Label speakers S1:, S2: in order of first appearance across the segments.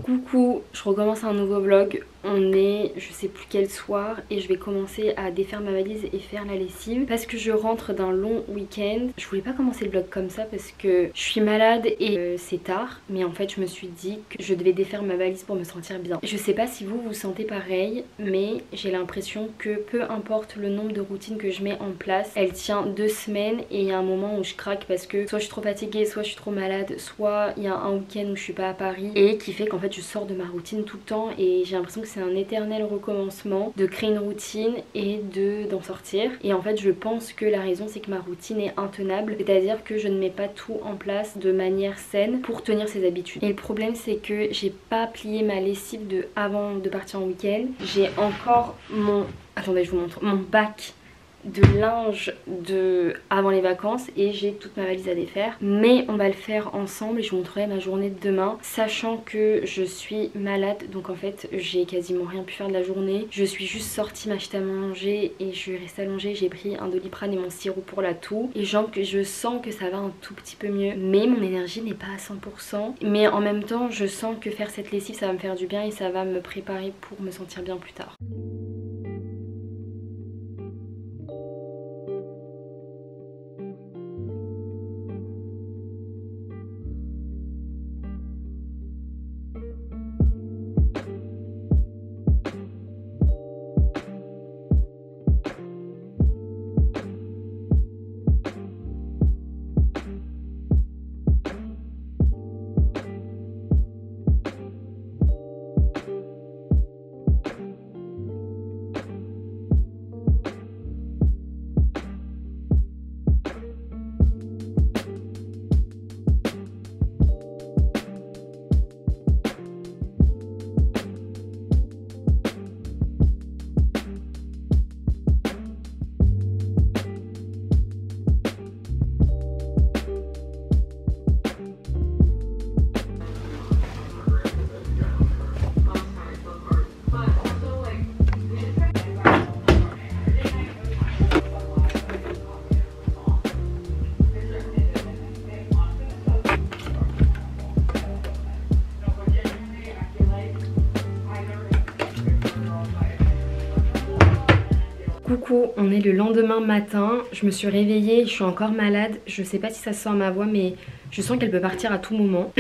S1: Coucou, je recommence un nouveau vlog. On est, je sais plus quel soir, et je vais commencer à défaire ma valise et faire la lessive parce que je rentre d'un long week-end. Je voulais pas commencer le vlog comme ça parce que je suis malade et c'est tard, mais en fait je me suis dit que je devais défaire ma valise pour me sentir bien. Je sais pas si vous vous sentez pareil, mais j'ai l'impression que peu importe le nombre de routines que je mets en place, elle tient 2 semaines et il y a un moment où je craque parce que soit je suis trop fatiguée, soit je suis trop malade, soit il y a un week-end où je suis pas à Paris et qui fait qu'en fait je sors de ma routine tout le temps et j'ai l'impression que c'est un éternel recommencement de créer une routine et d'en sortir. Et en fait je pense que la raison c'est que ma routine est intenable, c'est à dire que je ne mets pas tout en place de manière saine pour tenir ses habitudes. Et le problème c'est que j'ai pas plié ma lessive de avant de partir en week-end. J'ai encore mon... attendez je vous montre, mon bac de linge de avant les vacances et j'ai toute ma valise à défaire, mais on va le faire ensemble et je vous montrerai ma journée de demain, sachant que je suis malade, donc en fait j'ai quasiment rien pu faire de la journée. Je suis juste sortie m'acheter à manger et je suis restée allongée, j'ai pris un Doliprane et mon sirop pour la toux et je sens que ça va un tout petit peu mieux, mais mon énergie n'est pas à 100%, mais en même temps je sens que faire cette lessive ça va me faire du bien et ça va me préparer pour me sentir bien plus tard. Coucou, on est le lendemain matin, je me suis réveillée, je suis encore malade, je sais pas si ça se sent à ma voix mais je sens qu'elle peut partir à tout moment.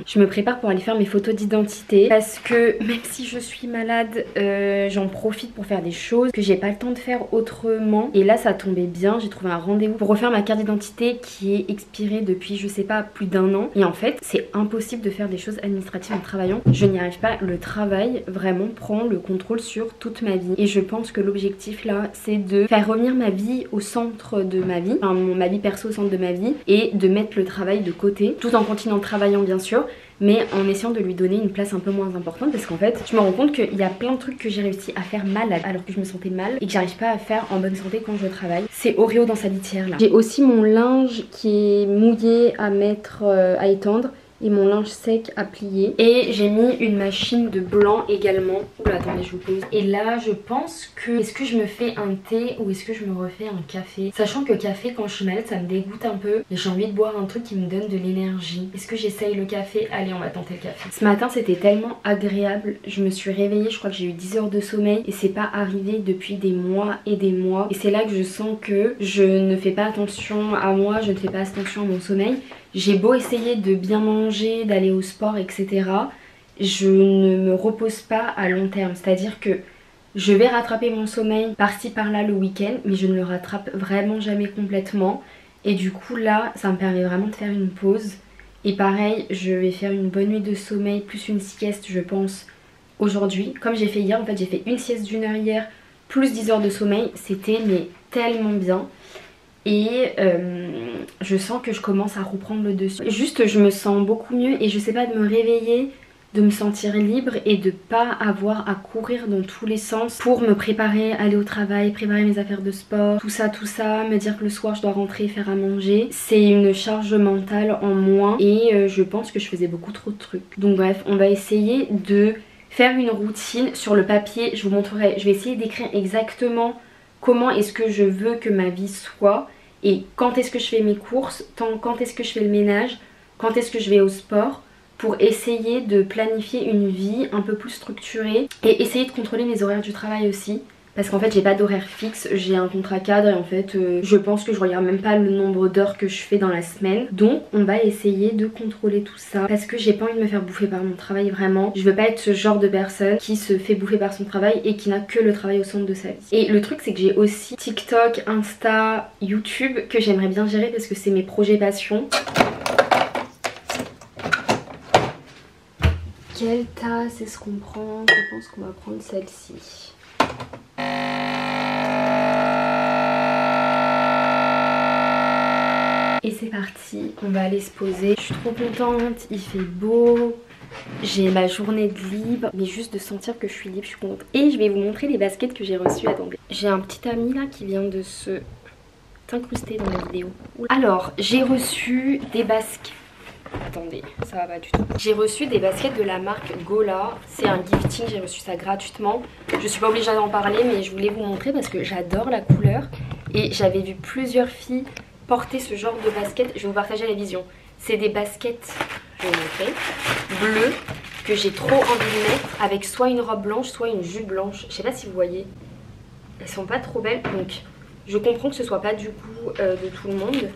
S1: Je me prépare pour aller faire mes photos d'identité parce que même si je suis malade, j'en profite pour faire des choses que j'ai pas le temps de faire autrement. Et là ça tombait bien, j'ai trouvé un rendez-vous pour refaire ma carte d'identité qui est expirée depuis je sais pas plus d'1 an. Et en fait c'est impossible de faire des choses administratives en travaillant, je n'y arrive pas. Le travail vraiment prend le contrôle sur toute ma vie et je pense que l'objectif là c'est de faire revenir ma vie au centre de ma vie, enfin ma vie perso au centre de ma vie, et de mettre le travail de côté tout en continuant travaillant bien sûr, mais en essayant de lui donner une place un peu moins importante parce qu'en fait je me rends compte qu'il y a plein de trucs que j'ai réussi à faire malade alors que je me sentais mal et que j'arrive pas à faire en bonne santé quand je travaille. C'est Oreo dans sa litière là. J'ai aussi mon linge qui est mouillé à mettre à étendre et mon linge sec à plier, et j'ai mis une machine de blanc également. Oula attendez je vous pose. Et là je pense que est-ce que je me fais un thé ou est-ce que je me refais un café, sachant que café quand je suis malade ça me dégoûte un peu et j'ai envie de boire un truc qui me donne de l'énergie. Est-ce que j'essaye le café? Allez on va tenter le café. Ce matin c'était tellement agréable, je me suis réveillée, je crois que j'ai eu 10 heures de sommeil et c'est pas arrivé depuis des mois et des mois, et c'est là que je sens que je ne fais pas attention à moi, je ne fais pas attention à mon sommeil. J'ai beau essayer de bien manger, d'aller au sport, etc. Je ne me repose pas à long terme. C'est-à-dire que je vais rattraper mon sommeil par-ci par-là le week-end, mais je ne le rattrape vraiment jamais complètement. Et du coup là, ça me permet vraiment de faire une pause. Et pareil, je vais faire une bonne nuit de sommeil plus une sieste, je pense, aujourd'hui. Comme j'ai fait hier, en fait j'ai fait une sieste d'1 heure hier, plus 10 heures de sommeil. C'était mais tellement bien. Et je sens que je commence à reprendre le dessus. Juste je me sens beaucoup mieux et je sais pas, de me réveiller, de me sentir libre et de pas avoir à courir dans tous les sens pour me préparer, aller au travail, préparer mes affaires de sport, tout ça, me dire que le soir je dois rentrer, faire à manger. C'est une charge mentale en moins et je pense que je faisais beaucoup trop de trucs. Donc bref, on va essayer de faire une routine sur le papier. Je vous montrerai, je vais essayer d'écrire exactement comment est-ce que je veux que ma vie soit. Et quand est-ce que je fais mes courses, quand est-ce que je fais le ménage, quand est-ce que je vais au sport, pour essayer de planifier une vie un peu plus structurée et essayer de contrôler mes horaires du travail aussi. Parce qu'en fait j'ai pas d'horaire fixe, j'ai un contrat cadre et en fait je pense que je regarde même pas le nombre d'heures que je fais dans la semaine. Donc on va essayer de contrôler tout ça parce que j'ai pas envie de me faire bouffer par mon travail vraiment. Je veux pas être ce genre de personne qui se fait bouffer par son travail et qui n'a que le travail au centre de sa vie. Et le truc c'est que j'ai aussi TikTok, Insta, YouTube que j'aimerais bien gérer parce que c'est mes projets passion. Quelle tasse est-ce qu'on prend? Je pense qu'on va prendre celle-ci. Et c'est parti, on va aller se poser. Je suis trop contente, il fait beau, j'ai ma journée de libre, mais juste de sentir que je suis libre, je suis contente. Et je vais vous montrer les baskets que j'ai reçues. Attendez, j'ai un petit ami là qui vient de se t'incruster dans la vidéo. Alors, j'ai reçu des baskets. Attendez, ça va pas du tout. J'ai reçu des baskets de la marque Gola. C'est un gifting, j'ai reçu ça gratuitement. Je suis pas obligée d'en parler, mais je voulais vous montrer parce que j'adore la couleur. Et j'avais vu plusieurs filles porter ce genre de basket. Je vais vous partager la vision. C'est des baskets, je vais vous montrer, bleues, que j'ai trop envie de mettre avec soit une robe blanche, soit une jupe blanche. Je sais pas si vous voyez. Elles sont pas trop belles, donc je comprends que ce soit pas du goût de tout le monde.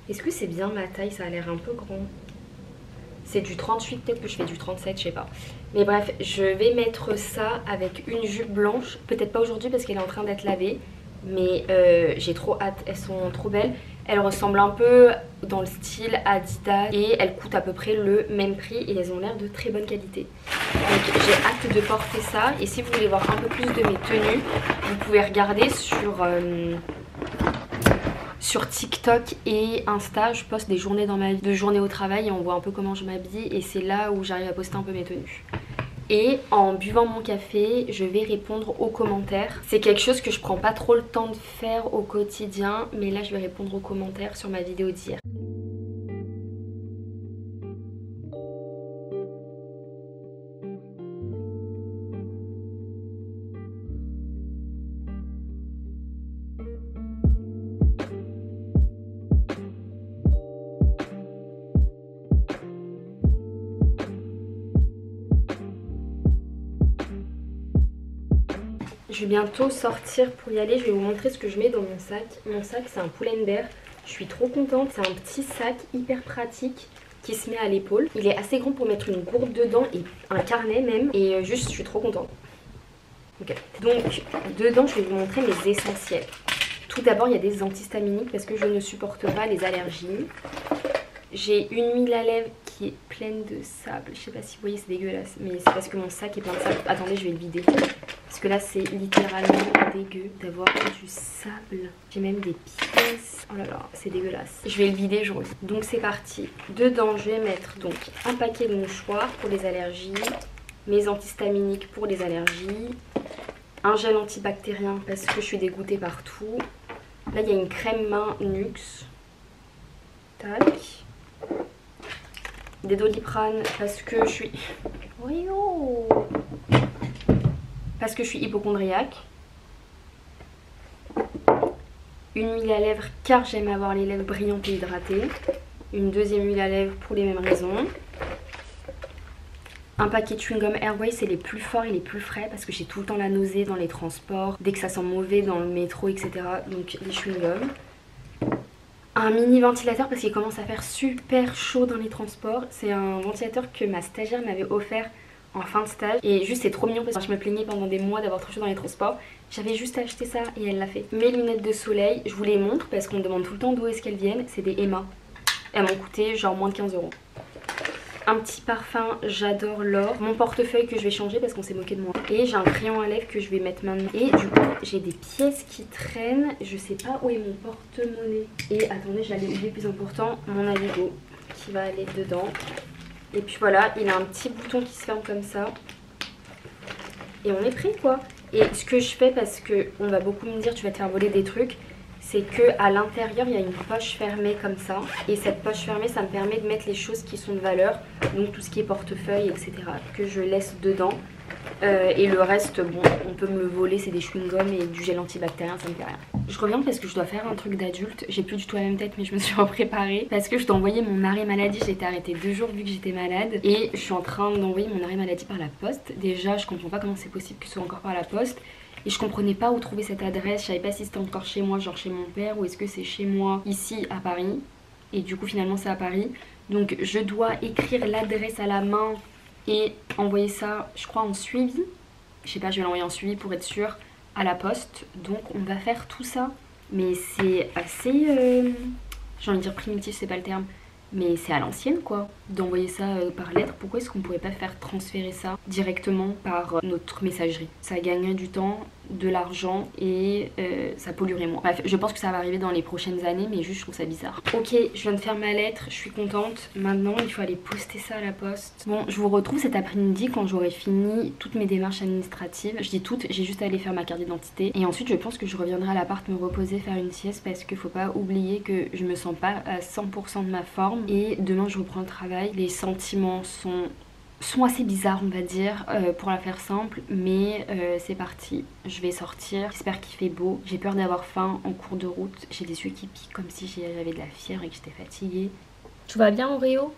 S1: Est-ce que c'est bien ma taille? Ça a l'air un peu grand. C'est du 38, peut-être que je fais du 37, je sais pas. Mais bref, je vais mettre ça avec une jupe blanche. Peut-être pas aujourd'hui parce qu'elle est en train d'être lavée. Mais j'ai trop hâte, elles sont trop belles. Elles ressemblent un peu dans le style Adidas et elles coûtent à peu près le même prix et elles ont l'air de très bonne qualité. Donc j'ai hâte de porter ça. Et si vous voulez voir un peu plus de mes tenues, vous pouvez regarder sur TikTok et Insta. Je poste des journées dans ma vie, de journée au travail et on voit un peu comment je m'habille et c'est là où j'arrive à poster un peu mes tenues. Et en buvant mon café, je vais répondre aux commentaires. C'est quelque chose que je prends pas trop le temps de faire au quotidien, mais là je vais répondre aux commentaires sur ma vidéo d'hier. Je vais bientôt sortir pour y aller. Je vais vous montrer ce que je mets dans mon sac. Mon sac c'est un Pull&Bear. Je suis trop contente. C'est un petit sac hyper pratique qui se met à l'épaule. Il est assez grand pour mettre une gourde dedans et un carnet même. Et juste je suis trop contente. Okay. Donc dedans je vais vous montrer mes essentiels. Tout d'abord il y a des antihistaminiques parce que je ne supporte pas les allergies. J'ai une huile à lèvres qui est pleine de sable. Je sais pas si vous voyez, c'est dégueulasse. Mais c'est parce que mon sac est plein de sable. Attendez, je vais le vider. Parce que là, c'est littéralement dégueu d'avoir du sable. J'ai même des pièces. Oh là là, c'est dégueulasse. Je vais le vider, je reviens. Donc c'est parti. Dedans, je vais mettre donc un paquet de mouchoirs pour les allergies. Mes antihistaminiques pour les allergies. Un gel antibactérien parce que je suis dégoûtée partout. Là, il y a une crème main Nuxe. Tac. Des Doliprane parce que je suis... Parce que je suis hypocondriaque. Une huile à lèvres car j'aime avoir les lèvres brillantes et hydratées. Une deuxième huile à lèvres pour les mêmes raisons. Un paquet de chewing-gum Airway, c'est les plus forts et les plus frais parce que j'ai tout le temps la nausée dans les transports, dès que ça sent mauvais dans le métro, etc. Donc les chewing-gums. Un mini ventilateur parce qu'il commence à faire super chaud dans les transports. C'est un ventilateur que ma stagiaire m'avait offert en fin de stage. Et juste c'est trop mignon parce que je me plaignais pendant des mois d'avoir trop chaud dans les transports. J'avais juste acheté ça et elle l'a fait. Mes lunettes de soleil, je vous les montre parce qu'on me demande tout le temps d'où est-ce qu'elles viennent. C'est des Emma. Elles m'ont coûté genre moins de 15 €. Un petit parfum, j'adore l'or. Mon portefeuille que je vais changer parce qu'on s'est moqué de moi. Et j'ai un crayon à lèvres que je vais mettre maintenant. Et du coup, j'ai des pièces qui traînent. Je sais pas où est mon porte-monnaie. Et attendez, j'allais oublier le plus important, mon Navigo qui va aller dedans. Et puis voilà, il a un petit bouton qui se ferme comme ça. Et on est prêt quoi. Et ce que je fais, parce que on va beaucoup me dire tu vas te faire voler des trucs, c'est que à l'intérieur il y a une poche fermée comme ça. Et cette poche fermée, ça me permet de mettre les choses qui sont de valeur, donc tout ce qui est portefeuille, etc. que je laisse dedans. Et le reste, bon, on peut me le voler, c'est des chewing-gums et du gel antibactérien, ça me fait rien. Je reviens parce que je dois faire un truc d'adulte. J'ai plus du tout la même tête, mais je me suis préparée parce que je dois envoyer mon arrêt maladie. J'ai été arrêtée 2 jours vu que j'étais malade et je suis en train d'envoyer mon arrêt maladie par la poste. Déjà, je comprends pas comment c'est possible que ce soit encore par la poste. Et je comprenais pas où trouver cette adresse, je savais pas si c'était encore chez moi, genre chez mon père, ou est-ce que c'est chez moi, ici à Paris. Et du coup finalement c'est à Paris. Donc je dois écrire l'adresse à la main et envoyer ça, je crois, en suivi. Je sais pas, je vais l'envoyer en suivi pour être sûre à la poste. Donc on va faire tout ça. Mais c'est assez, j'ai envie de dire primitif, c'est pas le terme. Mais c'est à l'ancienne quoi, d'envoyer ça par lettre. Pourquoi est-ce qu'on pourrait pas faire transférer ça directement par notre messagerie? Ça gagnerait du temps, de l'argent et ça polluerait moins. Bref, je pense que ça va arriver dans les prochaines années, mais juste je trouve ça bizarre. Ok, je viens de faire ma lettre, je suis contente. Maintenant il faut aller poster ça à la poste. Bon, je vous retrouve cet après-midi quand j'aurai fini toutes mes démarches administratives. Je dis toutes, j'ai juste à aller faire ma carte d'identité. Et ensuite je pense que je reviendrai à l'appart me reposer, faire une sieste, parce qu'il faut pas oublier que je me sens pas à 100% de ma forme. Et demain je reprends le travail. Les sentiments sont assez bizarres on va dire, pour la faire simple, mais c'est parti, je vais sortir, j'espère qu'il fait beau, j'ai peur d'avoir faim en cours de route, j'ai des yeux qui piquent comme si j'avais de la fièvre et que j'étais fatiguée. Tout va bien Oreo?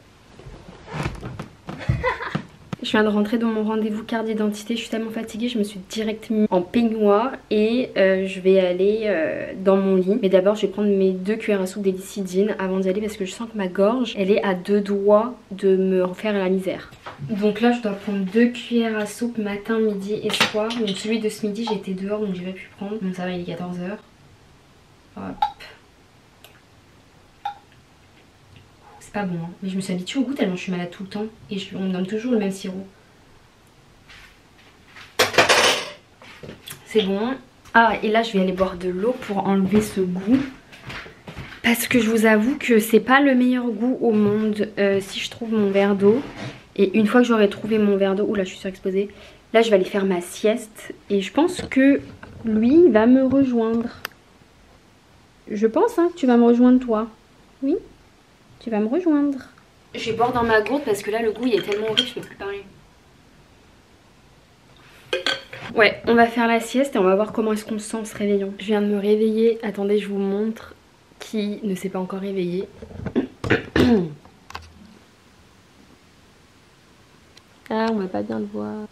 S1: Je viens de rentrer dans mon rendez-vous carte d'identité, je suis tellement fatiguée, je me suis direct mis en peignoir et je vais aller dans mon lit. Mais d'abord je vais prendre mes 2 cuillères à soupe d'hélicidine avant d'y aller parce que je sens que ma gorge, elle est à 2 doigts de me refaire la misère. Donc là je dois prendre 2 cuillères à soupe matin, midi et soir. Donc celui de ce midi j'étais dehors donc j'ai pas pu prendre. Donc ça va, il est 14h. Hop. C'est pas bon hein. Mais je me suis habituée au goût tellement je suis malade tout le temps. Et on me donne toujours le même sirop. C'est bon. Ah et là je vais aller boire de l'eau pour enlever ce goût. Parce que je vous avoue que c'est pas le meilleur goût au monde si je trouve mon verre d'eau. Et une fois que j'aurai trouvé mon verre d'eau, oula je suis surexposée, là je vais aller faire ma sieste. Et je pense que lui va me rejoindre. Je pense hein, que tu vas me rejoindre toi. Oui, tu vas me rejoindre. Je vais boire dans ma gourde parce que là le goût il est tellement horrible, je peux plus parler. Ouais, on va faire la sieste et on va voir comment est-ce qu'on se sent en se réveillant. Je viens de me réveiller, attendez je vous montre qui ne s'est pas encore réveillé. Ah, on va pas bien le voir.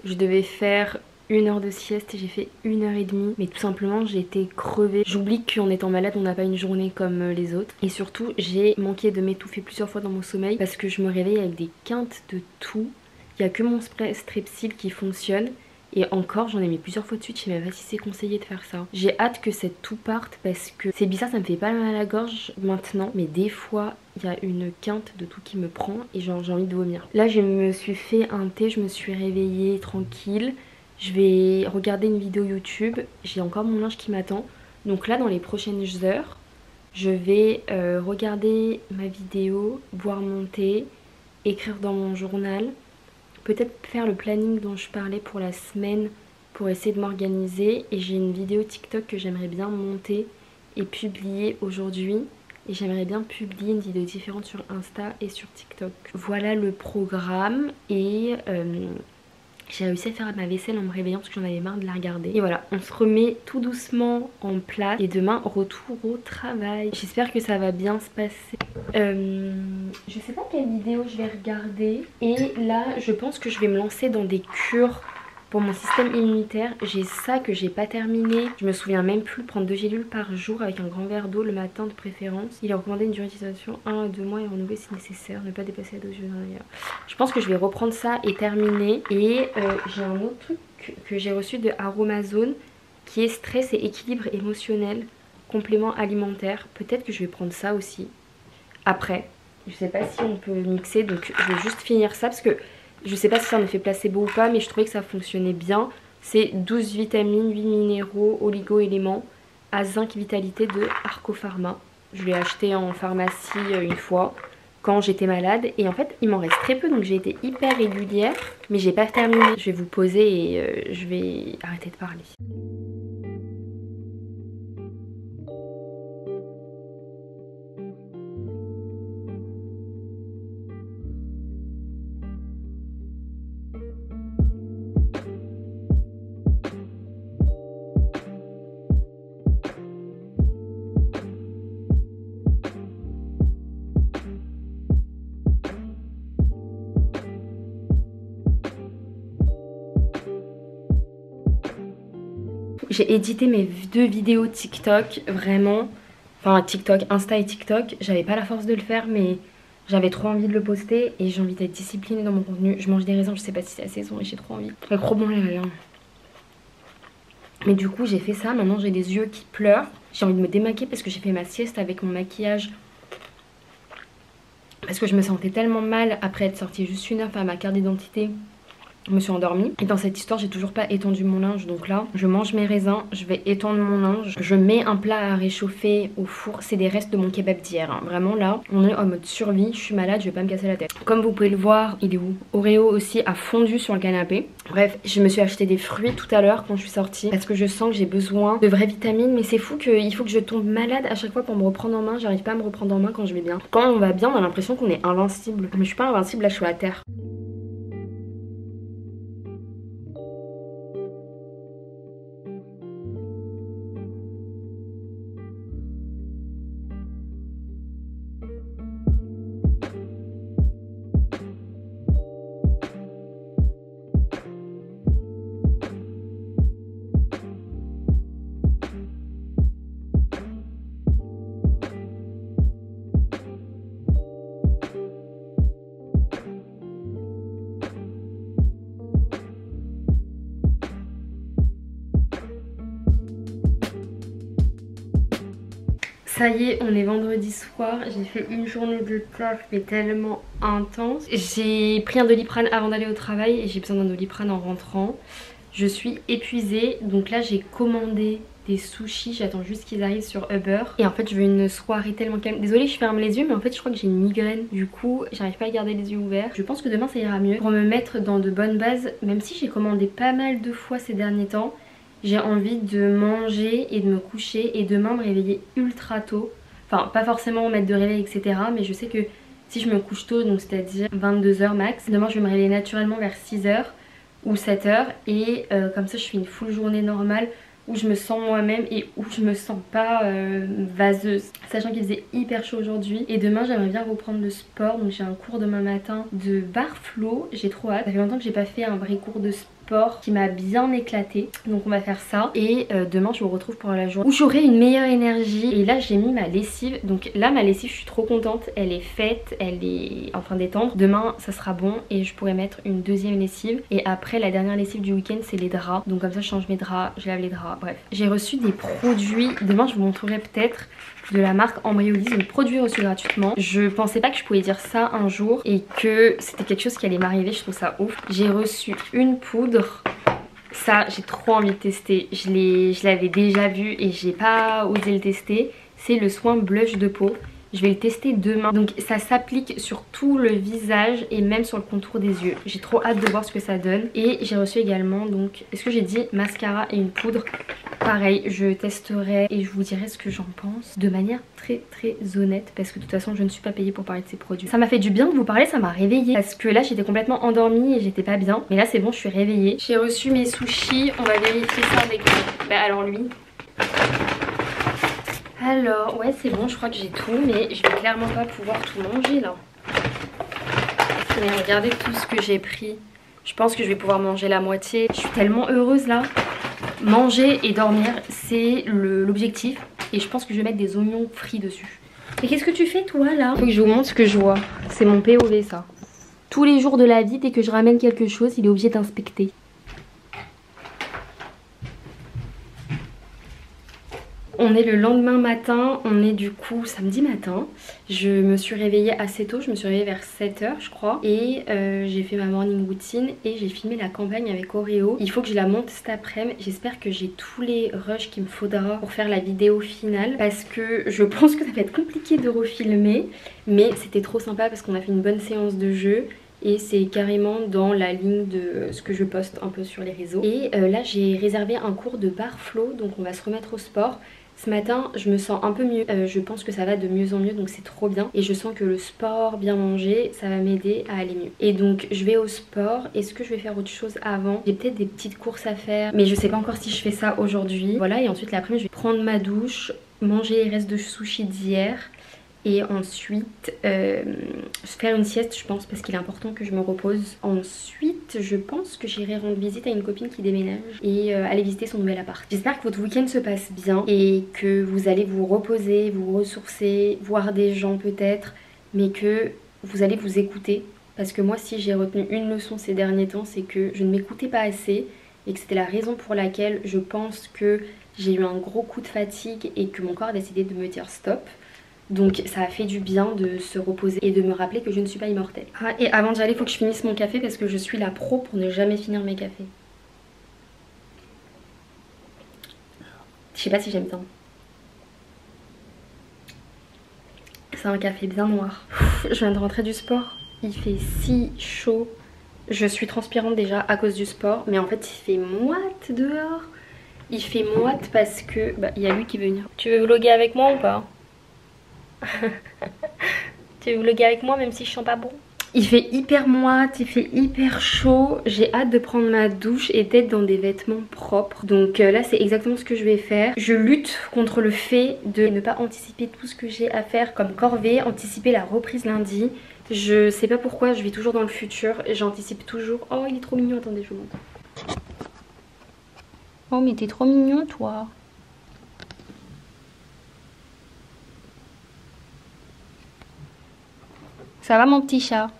S1: Je devais faire 1 heure de sieste et j'ai fait 1h30. Mais tout simplement, j'ai été crevée. J'oublie qu'en étant malade, on n'a pas une journée comme les autres. Et surtout, j'ai manqué de m'étouffer plusieurs fois dans mon sommeil parce que je me réveille avec des quintes de toux. Il n'y a que mon Strepsil qui fonctionne. Et encore, j'en ai mis plusieurs fois de suite, je sais même pas si c'est conseillé de faire ça. J'ai hâte que cette toux parte parce que c'est bizarre, ça me fait pas mal à la gorge maintenant. Mais des fois, il y a une quinte de toux qui me prend et j'ai envie de vomir. Là, je me suis fait un thé, je me suis réveillée tranquille. Je vais regarder une vidéo YouTube, j'ai encore mon linge qui m'attend. Donc là, dans les prochaines heures, je vais regarder ma vidéo, boire mon thé, écrire dans mon journal. Peut-être faire le planning dont je parlais pour la semaine pour essayer de m'organiser. Et j'ai une vidéo TikTok que j'aimerais bien monter et publier aujourd'hui. Et j'aimerais bien publier une vidéo différente sur Insta et sur TikTok. Voilà le programme et j'ai réussi à faire ma vaisselle en me réveillant parce que j'en avais marre de la regarder. Et voilà, on se remet tout doucement en place. Et demain, retour au travail. J'espère que ça va bien se passer. Je sais pas quelle vidéo je vais regarder. Et là, je pense que je vais me lancer dans des cures pour mon système immunitaire. J'ai ça que j'ai pas terminé. Je me souviens même plus, prendre 2 gélules par jour avec un grand verre d'eau le matin de préférence. Il est recommandé une durée d'utilisation 1 à 2 mois et renouveler si nécessaire. Ne pas dépasser la dose journalière. Je pense que je vais reprendre ça et terminer. Et j'ai un autre truc que j'ai reçu de Aromazone qui est stress et équilibre émotionnel, complément alimentaire. Peut-être que je vais prendre ça aussi après. Je sais pas si on peut mixer, donc je vais juste finir ça parce que je sais pas si c'est un effet placebo ou pas, mais je trouvais que ça fonctionnait bien. C'est 12 vitamines, 8 minéraux, oligo-éléments, à zinc vitalité de Arcopharma. Je l'ai acheté en pharmacie une fois quand j'étais malade et en fait il m'en reste très peu donc j'ai été hyper régulière mais j'ai pas terminé. Je vais vous poser et je vais arrêter de parler. j'ai édité mes 2 vidéos TikTok, vraiment. Enfin TikTok, Insta et TikTok. J'avais pas la force de le faire mais j'avais trop envie de le poster. Et j'ai envie d'être disciplinée dans mon contenu. Je mange des raisins, je sais pas si c'est la saison et j'ai trop envie. C'est trop bon les raisins. Mais du coup j'ai fait ça, maintenant j'ai des yeux qui pleurent. J'ai envie de me démaquiller parce que j'ai fait ma sieste avec mon maquillage. Parce que je me sentais tellement mal après être sortie juste 1 heure faire ma carte d'identité. Je me suis endormie. Et dans cette histoire j'ai toujours pas étendu mon linge. Donc là je mange mes raisins, je vais étendre mon linge. Je mets un plat à réchauffer au four. C'est des restes de mon kebab d'hier hein. Vraiment là on est en mode survie. Je suis malade, je vais pas me casser la tête. Comme vous pouvez le voir, il est où? Oreo aussi a fondu sur le canapé. Bref, je me suis acheté des fruits tout à l'heure quand je suis sortie. Parce que je sens que j'ai besoin de vraies vitamines. Mais c'est fou qu'il faut que je tombe malade à chaque fois pour me reprendre en main. J'arrive pas à me reprendre en main quand je vais bien. Quand on va bien on a l'impression qu'on est invincible. Mais je suis pas invincible, là je suis à terre. Ça y est, on est vendredi soir, j'ai fait une journée de taf mais tellement intense. J'ai pris un Doliprane avant d'aller au travail et j'ai besoin d'un Doliprane en rentrant. Je suis épuisée, donc là j'ai commandé des sushis, j'attends juste qu'ils arrivent sur Uber. Et en fait je veux une soirée tellement calme. Désolée je ferme les yeux mais en fait je crois que j'ai une migraine. Du coup j'arrive pas à garder les yeux ouverts. Je pense que demain ça ira mieux. Pour me mettre dans de bonnes bases, même si j'ai commandé pas mal de fois ces derniers temps, j'ai envie de manger et de me coucher et demain me réveiller ultra tôt. Enfin pas forcément mettre de réveil etc. Mais je sais que si je me couche tôt, donc c'est-à-dire 22 h max, demain je vais me réveiller naturellement vers 6 h ou 7 h. Et comme ça je fais une full journée normale où je me sens moi-même et où je me sens pas vaseuse. Sachant qu'il faisait hyper chaud aujourd'hui. Et demain j'aimerais bien reprendre le sport. Donc j'ai un cours demain matin de barre flow. J'ai trop hâte. Ça fait longtemps que j'ai pas fait un vrai cours de sport qui m'a bien éclaté. Donc on va faire ça. Et demain je vous retrouve pour la journée où j'aurai une meilleure énergie. Et là j'ai mis ma lessive. Donc là ma lessive je suis trop contente. Elle est faite, elle est en train d'étendre. Demain ça sera bon et je pourrai mettre une deuxième lessive. Et après la dernière lessive du week-end c'est les draps. Donc comme ça je change mes draps, je lave les draps. Bref, j'ai reçu des produits, demain je vous montrerai peut-être, de la marque Embryolisse, donc produits reçus gratuitement. Je pensais pas que je pouvais dire ça un jour et que c'était quelque chose qui allait m'arriver, je trouve ça ouf. J'ai reçu une poudre, ça j'ai trop envie de tester, je l'avais déjà vu et j'ai pas osé le tester. C'est le soin blush de peau. Je vais le tester demain. Donc ça s'applique sur tout le visage et même sur le contour des yeux. J'ai trop hâte de voir ce que ça donne. Et j'ai reçu également, donc, est-ce que j'ai dit mascara et une poudre? Pareil, je testerai et je vous dirai ce que j'en pense de manière très honnête. Parce que de toute façon je ne suis pas payée pour parler de ces produits. Ça m'a fait du bien de vous parler, ça m'a réveillée. Parce que là j'étais complètement endormie et j'étais pas bien. Mais là c'est bon, je suis réveillée. J'ai reçu mes sushis, on va vérifier ça avec lui. Bah alors lui... Alors, ouais c'est bon, je crois que j'ai tout, mais je vais clairement pas pouvoir tout manger là. Mais regardez tout ce que j'ai pris. Je pense que je vais pouvoir manger la moitié. Je suis tellement heureuse là. Manger et dormir, c'est l'objectif. Et je pense que je vais mettre des oignons frits dessus. Et qu'est-ce que tu fais toi là? Faut que je vous montre ce que je vois. C'est mon POV ça. Tous les jours de la vie, dès que je ramène quelque chose, il est obligé d'inspecter. On est le lendemain matin, on est du coup samedi matin. Je me suis réveillée assez tôt, je me suis réveillée vers 7 h je crois. Et j'ai fait ma morning routine et j'ai filmé la campagne avec Oreo. Il faut que je la monte cet après-midi. J'espère que j'ai tous les rushs qu'il me faudra pour faire la vidéo finale. Parce que je pense que ça va être compliqué de refilmer. Mais c'était trop sympa parce qu'on a fait une bonne séance de jeu. Et c'est carrément dans la ligne de ce que je poste un peu sur les réseaux. Et là j'ai réservé un cours de barre flow, donc on va se remettre au sport. Ce matin je me sens un peu mieux, je pense que ça va de mieux en mieux donc c'est trop bien. Et je sens que le sport, bien manger, ça va m'aider à aller mieux. Et donc je vais au sport, est-ce que je vais faire autre chose avant? J'ai peut-être des petites courses à faire mais je sais pas encore si je fais ça aujourd'hui. Voilà, et ensuite l'après-midi je vais prendre ma douche, manger les restes de sushi d'hier. Et ensuite faire une sieste je pense parce qu'il est important que je me repose. Ensuite ensuite je pense que j'irai rendre visite à une copine qui déménage et aller visiter son nouvel appart. J'espère que votre week-end se passe bien et que vous allez vous reposer, vous ressourcer, voir des gens peut-être, mais que vous allez vous écouter. Parce que moi, si j'ai retenu une leçon ces derniers temps, c'est que je ne m'écoutais pas assez et que c'était la raison pour laquelle je pense que j'ai eu un gros coup de fatigue et que mon corps a décidé de me dire stop. Donc ça a fait du bien de se reposer et de me rappeler que je ne suis pas immortelle. Ah, et avant d'y aller, il faut que je finisse mon café parce que je suis la pro pour ne jamais finir mes cafés. Je sais pas si j'aime bien. C'est un café bien noir. Je viens de rentrer du sport. Il fait si chaud. Je suis transpirante déjà à cause du sport. Mais en fait il fait moite dehors. Il fait moite parce que... Bah il y a lui qui veut venir. Tu veux vlogger avec moi ou pas? Tu veux vlogger avec moi même si je sens pas bon? Il fait hyper moite, il fait hyper chaud. J'ai hâte de prendre ma douche et d'être dans des vêtements propres. Donc là c'est exactement ce que je vais faire. Je lutte contre le fait de ne pas anticiper tout ce que j'ai à faire comme corvée. Anticiper la reprise lundi. Je sais pas pourquoi, je vis toujours dans le futur. J'anticipe toujours. Oh il est trop mignon, attendez je vous montre. Oh mais t'es trop mignon toi. Ça va mon petit chat?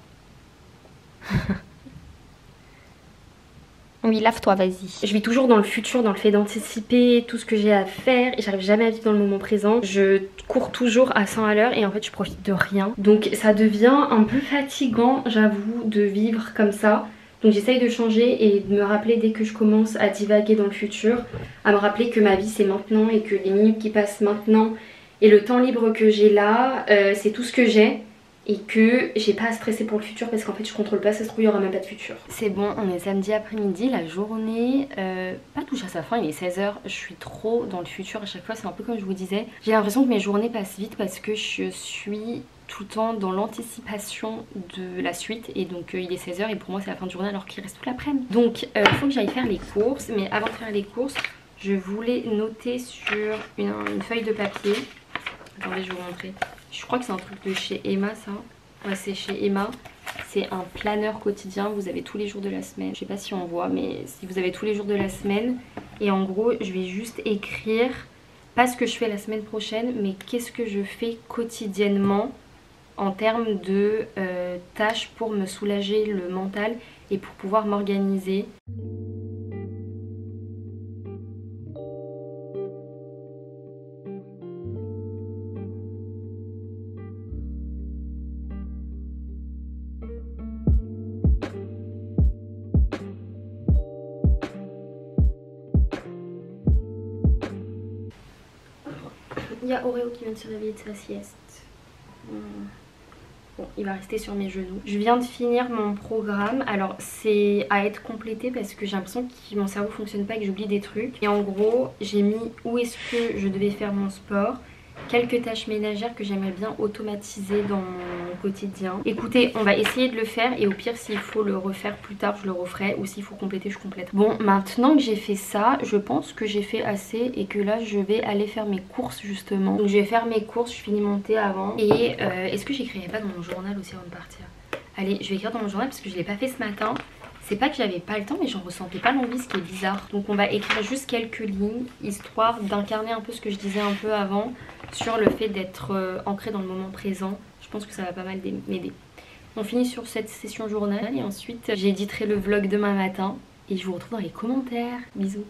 S1: Oui, lave-toi, vas-y. Je vis toujours dans le futur, dans le fait d'anticiper tout ce que j'ai à faire et j'arrive jamais à vivre dans le moment présent. Je cours toujours à 100 à l'heure et en fait je profite de rien. Donc ça devient un peu fatigant, j'avoue, de vivre comme ça. Donc j'essaye de changer et de me rappeler dès que je commence à divaguer dans le futur, à me rappeler que ma vie c'est maintenant et que les minutes qui passent maintenant et le temps libre que j'ai là, c'est tout ce que j'ai. Et que j'ai pas à stresser pour le futur parce qu'en fait je contrôle pas, ça se trouve il y aura même pas de futur. C'est bon, on est samedi après-midi, la journée pas touche à sa fin, il est 16 h. Je suis trop dans le futur à chaque fois, c'est un peu comme je vous disais. J'ai l'impression que mes journées passent vite parce que je suis tout le temps dans l'anticipation de la suite. Et donc il est 16 h et pour moi c'est la fin de journée alors qu'il reste toute l'après-midi. Donc il faut que j'aille faire les courses, mais avant de faire les courses je voulais noter sur une feuille de papier. Attendez, je vais vous montrer. Je crois que c'est un truc de chez Emma ça. Ouais c'est chez Emma. C'est un planeur quotidien. Vous avez tous les jours de la semaine. Je sais pas si on voit mais si vous avez tous les jours de la semaine. Et en gros je vais juste écrire pas ce que je fais la semaine prochaine mais qu'est-ce que je fais quotidiennement en termes de tâches pour me soulager le mental et pour pouvoir m'organiser. Il y a Oreo qui vient de se réveiller de sa sieste. Bon, il va rester sur mes genoux. Je viens de finir mon programme. Alors c'est à être complété parce que j'ai l'impression que mon cerveau fonctionne pas et que j'oublie des trucs. Et en gros j'ai mis où est-ce que je devais faire mon sport, quelques tâches ménagères que j'aimerais bien automatiser dans mon quotidien. Écoutez, on va essayer de le faire et au pire s'il faut le refaire plus tard je le referai ou s'il faut compléter je complète. Bon, maintenant que j'ai fait ça, je pense que j'ai fait assez et que là je vais aller faire mes courses justement. Donc je vais faire mes courses, je finis mon thé avant. Et est-ce que j'écrirai pas dans mon journal aussi avant de partir? Allez, je vais écrire dans mon journal parce que je l'ai pas fait ce matin. C'est pas que j'avais pas le temps mais j'en ressentais pas l'envie, ce qui est bizarre. Donc on va écrire juste quelques lignes histoire d'incarner un peu ce que je disais un peu avant sur le fait d'être ancré dans le moment présent. Je pense que ça va pas mal m'aider. On finit sur cette session journal et ensuite j'éditerai le vlog demain matin et je vous retrouve dans les commentaires. Bisous.